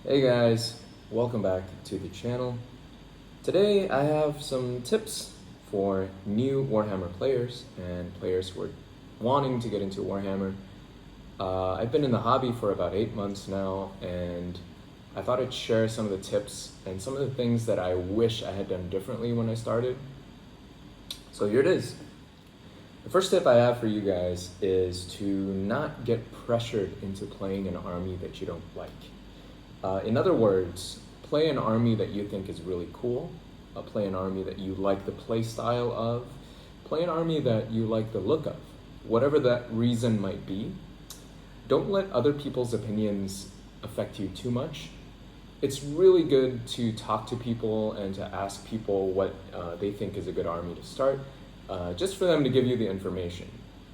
Hey guys, welcome back to the channel. Today I have some tips for new Warhammer players and players who are wanting to get into Warhammer. I've been in the hobby for about 8 months now, and I thought I'd share some of the tips and some of the things that I wish I had done differently when I started. So here it is. The first tip I have for you guys is to not get pressured into playing an army that you don't like. In other words, play an army that you think is really cool, play an army that you like the play style of, play an army that you like the look of, whatever that reason might be. Don't let other people's opinions affect you too much. It's really good to talk to people and to ask people what they think is a good army to start, just for them to give you the information.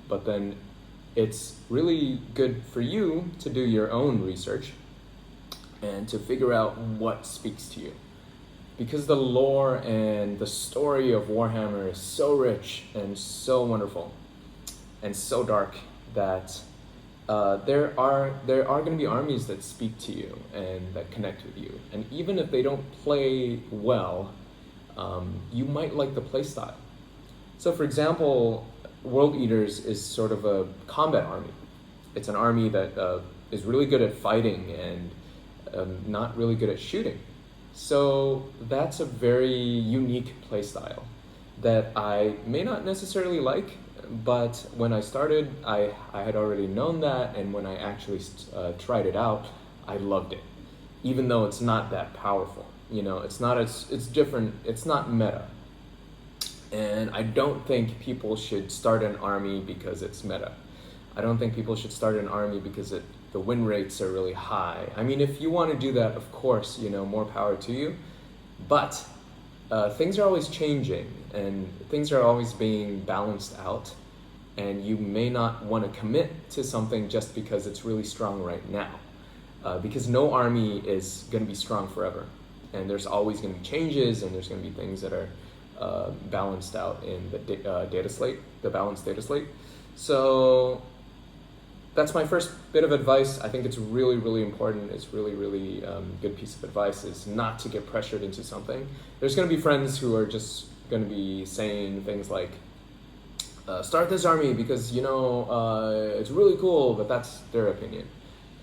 But then it's really good for you to do your own research and to figure out what speaks to you. Because the lore and the story of Warhammer is so rich and so wonderful and so dark that there are going to be armies that speak to you and that connect with you. And even if they don't play well, you might like the play style. So for example, World Eaters is sort of a combat army. It's an army that is really good at fighting and not really good at shooting. So that's a very unique playstyle that I may not necessarily like, but when I started, I had already known that, and when I actually tried it out, I loved it. Even though it's not that powerful, it's different, it's not meta. And I don't think people should start an army because it's meta. I don't think people should start an army because the win rates are really high. I mean, if you want to do that, of course, more power to you. But things are always changing, and things are always being balanced out. And you may not want to commit to something just because it's really strong right now. Because no army is going to be strong forever. And there's always going to be changes, and there's going to be things that are balanced out in the data slate, the balanced data slate. So that's my first bit of advice. I think it's really, really important. It's really, really good piece of advice is not to get pressured into something. There's going to be friends who are just going to be saying things like, start this army because, it's really cool, but that's their opinion.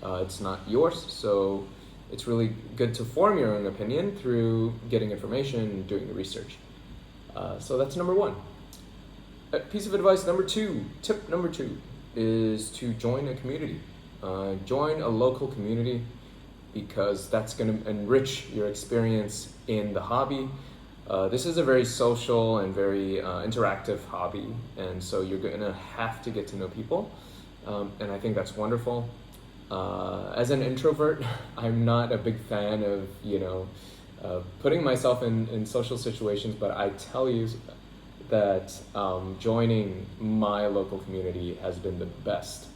It's not yours, so it's really good to form your own opinion through getting information and doing the research. So that's number one. Piece of advice number two, tip number two, is to join a community. Join a local community because that's going to enrich your experience in the hobby. This is a very social and very interactive hobby, and so you're going to have to get to know people, and I think that's wonderful. As an introvert, I'm not a big fan of putting myself in social situations, but I tell you that joining my local community has been the best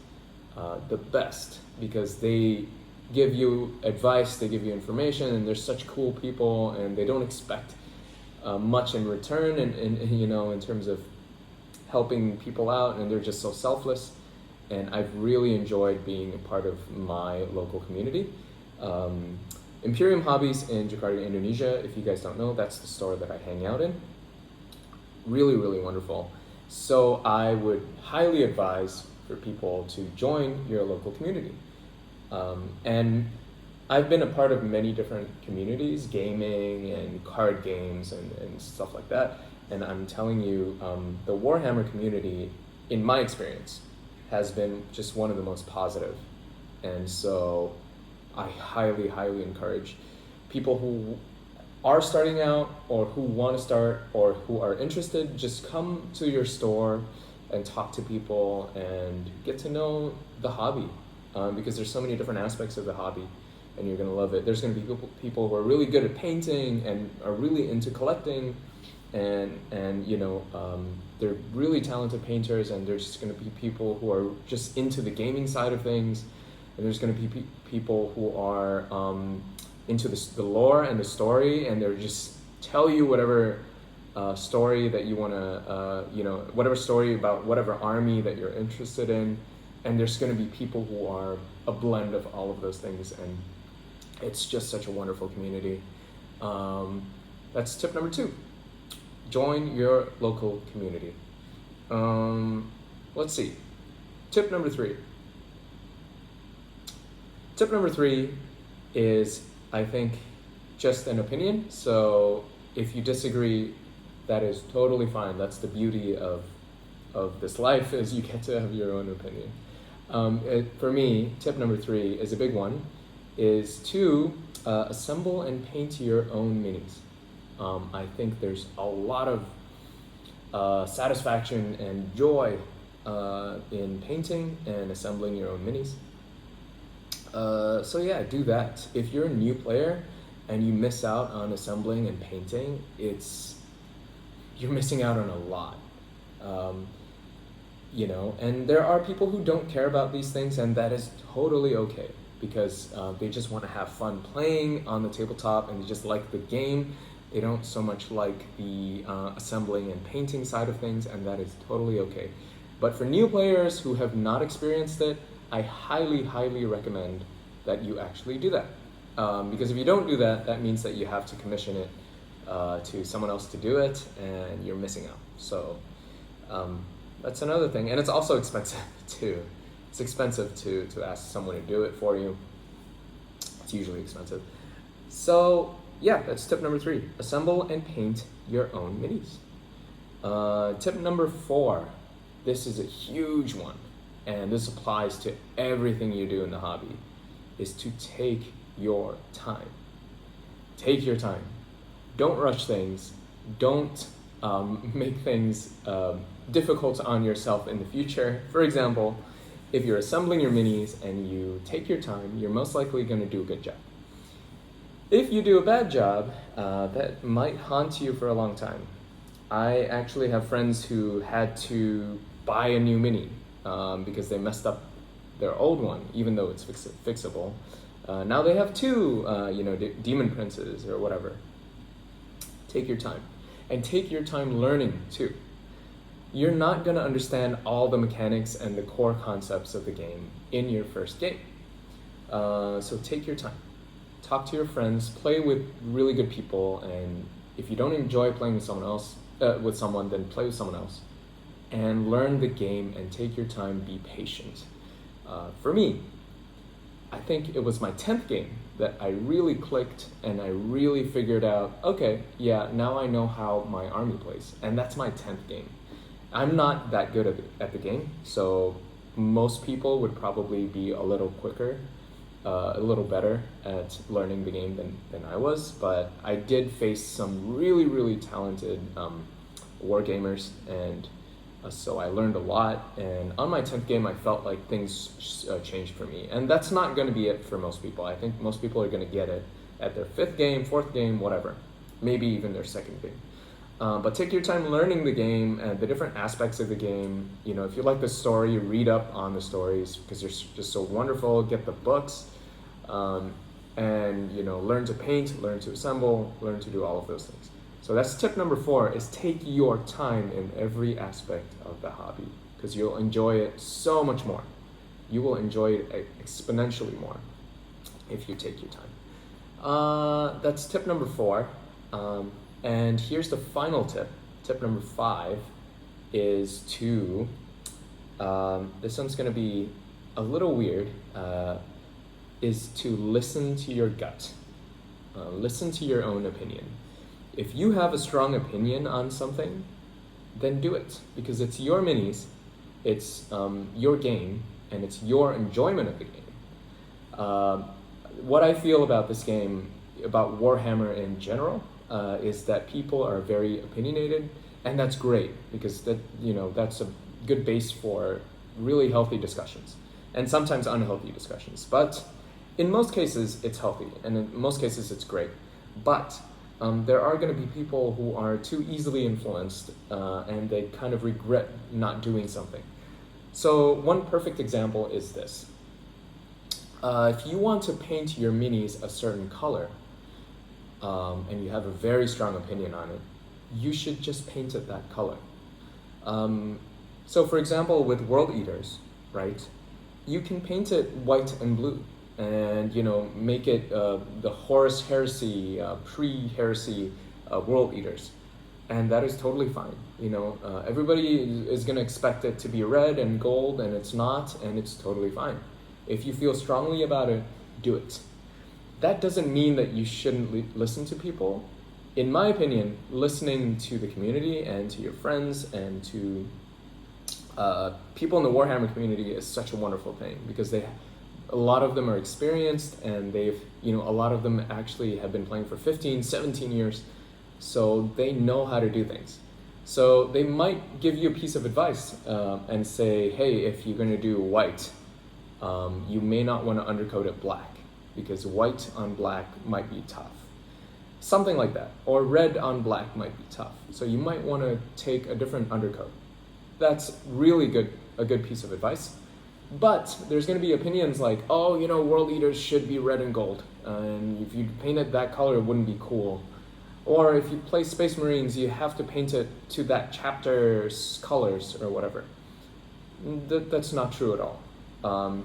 because they give you advice, they give you information, and they're such cool people, and they don't expect much in return, and in terms of helping people out, and they're just so selfless, and I've really enjoyed being a part of my local community. Imperium Hobbies in Jakarta, Indonesia, if you guys don't know, that's the store that I hang out in. Really, really wonderful. So I would highly advise for people to join your local community. And I've been a part of many different communities, gaming and card games and stuff like that. And I'm telling you, the Warhammer community, in my experience, has been just one of the most positive. And so I highly, highly encourage people who are starting out or who want to start or who are interested, just come to your store and talk to people and get to know the hobby, because there's so many different aspects of the hobby, and you're going to love it. There's going to be people who are really good at painting and are really into collecting, and they're really talented painters, and there's going to be people who are just into the gaming side of things, and there's going to be people who are into the lore and the story, and they're just tell you whatever story that you want to, whatever story about whatever army that you're interested in, and there's going to be people who are a blend of all of those things, and It's just such a wonderful community. That's tip number 2. Join your local community. Let's see. Tip number 3. Tip number 3 is, I think, just an opinion. So if you disagree, that is totally fine. That's the beauty of this life, is you get to have your own opinion. For me, tip number 3 is a big one, is to assemble and paint your own minis. I think there's a lot of satisfaction and joy in painting and assembling your own minis. So yeah, do that. If you're a new player and you miss out on assembling and painting, you're missing out on a lot. And there are people who don't care about these things, and that is totally okay, because they just want to have fun playing on the tabletop and they just like the game. They don't so much like the assembling and painting side of things, and that is totally okay. But for new players who have not experienced it, I highly, highly recommend that you actually do that. Because if you don't do that, that means that you have to commission it to someone else to do it, and you're missing out. So that's another thing. And it's also expensive too. It's expensive to ask someone to do it for you. It's usually expensive. So yeah, that's tip number 3. Assemble and paint your own minis. Tip number 4. This is a huge one, and this applies to everything you do in the hobby, is to take your time. Take your time. Don't rush things. Don't make things difficult on yourself in the future. For example, if you're assembling your minis and you take your time, you're most likely going to do a good job. If you do a bad job, that might haunt you for a long time. I actually have friends who had to buy a new mini because they messed up their old one, even though it's fixable. Now they have 2, demon princes or whatever. Take your time. And take your time learning too. You're not going to understand all the mechanics and the core concepts of the game in your first game. So take your time. Talk to your friends, play with really good people, and if you don't enjoy playing with someone, then play with someone else. And learn the game and take your time, be patient. For me, I think it was my 10th game that I really clicked and I really figured out, okay, yeah, now I know how my army plays. And that's my 10th game. I'm not that good at the game, so most people would probably be a little quicker, a little better at learning the game than I was, but I did face some really, really talented war gamers, and so I learned a lot, and on my 10th game I felt like things changed for me, and that's not going to be it for most people. I think most people are going to get it at their 5th game, 4th game, whatever, maybe even their 2nd game. But take your time learning the game and the different aspects of the game. If you like the story, read up on the stories because they're just so wonderful. Get the books, and learn to paint, learn to assemble, learn to do all of those things. So that's tip number 4, is take your time in every aspect of the hobby, because you'll enjoy it so much more. You will enjoy it exponentially more if you take your time. That's tip number 4. And here's the final tip. Tip number 5 is to, this one's going to be a little weird, is to listen to your gut. Listen to your own opinion. If you have a strong opinion on something, then do it, because it's your minis, it's your game, and it's your enjoyment of the game. What I feel about this game, about Warhammer in general, is that people are very opinionated, and that's great, because that's a good base for really healthy discussions, and sometimes unhealthy discussions. But in most cases, it's healthy, and in most cases, it's great. But there are going to be people who are too easily influenced, and they kind of regret not doing something. So one perfect example is this. If you want to paint your minis a certain color, and you have a very strong opinion on it, you should just paint it that color. So for example, with World Eaters, right, you can paint it white and blue, and make it the Horus Heresy, pre-heresy world eaters, and that is totally fine. Everybody is going to expect it to be red and gold, and it's not, and it's totally fine. If you feel strongly about it, do it. That doesn't mean that you shouldn't listen to people. In my opinion, listening to the community and to your friends and to people in the Warhammer community is such a wonderful thing, because a lot of them are experienced, and a lot of them actually have been playing for 15, 17 years, so they know how to do things. So they might give you a piece of advice and say, hey, if you're going to do white, you may not want to undercoat it black, because white on black might be tough. Something like that. Or red on black might be tough. So you might want to take a different undercoat. That's really a good piece of advice. But there's going to be opinions like, oh, world eaters should be red and gold, and if you painted that color, it wouldn't be cool. Or if you play Space Marines, you have to paint it to that chapter's colors or whatever. That's not true at all.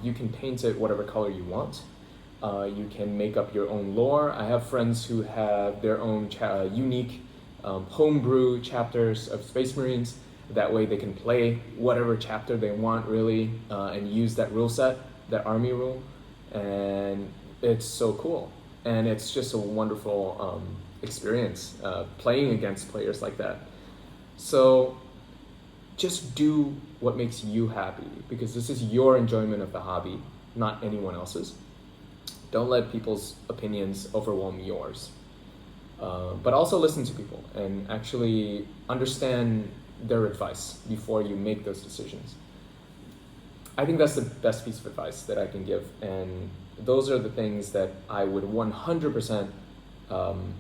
You can paint it whatever color you want. You can make up your own lore. I have friends who have their own unique homebrew chapters of Space Marines. That way they can play whatever chapter they want, really, and use that rule set, that army rule, and it's so cool. And it's just a wonderful experience playing against players like that. So just do what makes you happy, because this is your enjoyment of the hobby, not anyone else's. Don't let people's opinions overwhelm yours. But also listen to people and actually understand their advice before you make those decisions. I think that's the best piece of advice that I can give, and those are the things that I would 100%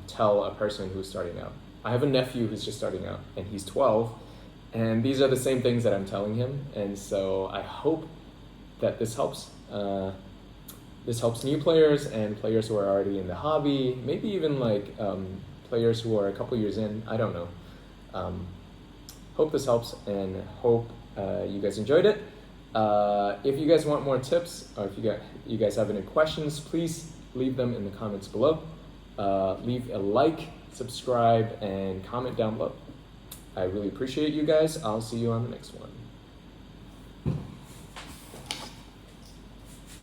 tell a person who's starting out. I have a nephew who's just starting out, and he's 12, and these are the same things that I'm telling him, and so I hope that this helps. This helps new players and players who are already in the hobby, maybe even players who are a couple years in, I don't know. Hope this helps, and hope you guys enjoyed it. If you guys want more tips, or if you guys have any questions, please leave them in the comments below. Leave a like, subscribe, and comment down below. I really appreciate you guys. I'll see you on the next one.